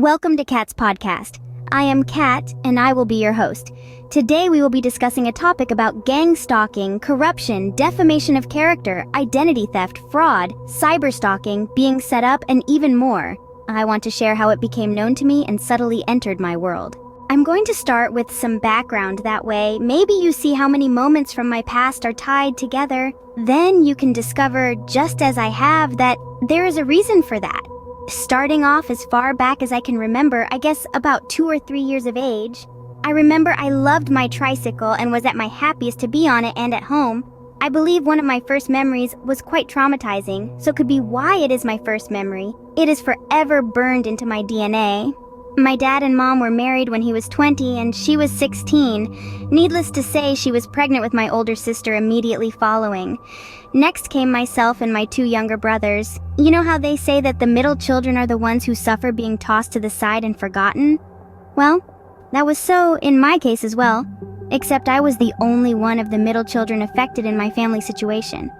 Welcome to Kat's podcast. I am Kat, and I will be your host. Today we will be discussing a topic about gang stalking, corruption, defamation of character, identity theft, fraud, cyber stalking, being set up, and even more. I want to share how it became known to me and subtly entered my world. I'm going to start with some background, that way maybe you see how many moments from my past are tied together. Then you can discover, just as I have, that there is a reason for that. Starting off as far back as I can remember, I guess about 2 or 3 years of age, I remember I loved my tricycle and was at my happiest to be on it and at home. I believe one of my first memories was quite traumatizing, so could be why it is my first memory. It is forever burned into my DNA. My dad and mom were married when he was 20 and she was 16. Needless to say, she was pregnant with my older sister immediately following. Next came myself and my 2 younger brothers. You know how they say that the middle children are the ones who suffer being tossed to the side and forgotten? Well, that was so in my case as well, except I was the only one of the middle children affected in my family situation.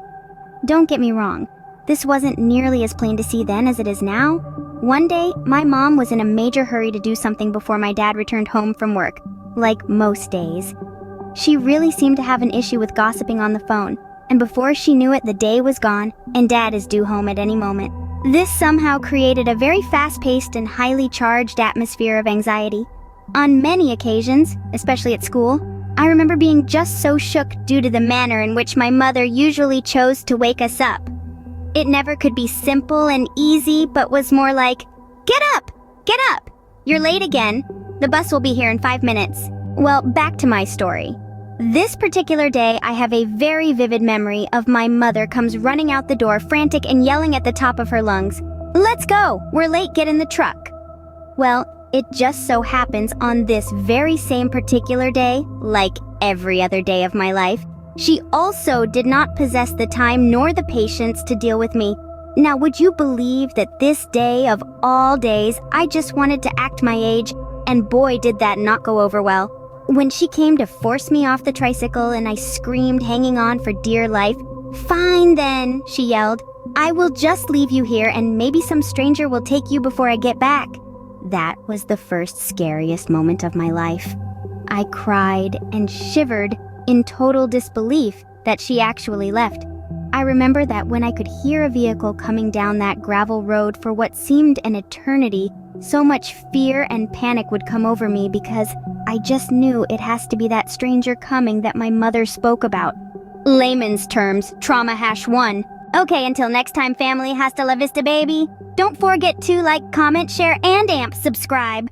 Don't get me wrong, this wasn't nearly as plain to see then as it is now. One day, my mom was in a major hurry to do something before my dad returned home from work, like most days. She really seemed to have an issue with gossiping on the phone, and before she knew it, the day was gone, and Dad is due home at any moment. This somehow created a very fast-paced and highly charged atmosphere of anxiety. On many occasions, especially at school, I remember being just so shook due to the manner in which my mother usually chose to wake us up. It never could be simple and easy, but was more like, "Get up! Get up! You're late again. The bus will be here in 5 minutes." Well, back to my story. This particular day, I have a very vivid memory of my mother comes running out the door, frantic and yelling at the top of her lungs, "Let's go! We're late, get in the truck!" Well, it just so happens on this very same particular day, like every other day of my life, she also did not possess the time nor the patience to deal with me. Now, would you believe that this day of all days, I just wanted to act my age, and boy did that not go over well. When she came to force me off the tricycle and I screamed, hanging on for dear life, "Fine then," she yelled. "I will just leave you here and maybe some stranger will take you before I get back." That was the first scariest moment of my life. I cried and shivered in total disbelief that she actually left. I remember that when I could hear a vehicle coming down that gravel road for what seemed an eternity, so much fear and panic would come over me because I just knew it has to be that stranger coming that my mother spoke about. Layman's terms, trauma #1. Okay, until next time, family, hasta la vista, baby. Don't forget to like, comment, share, and subscribe.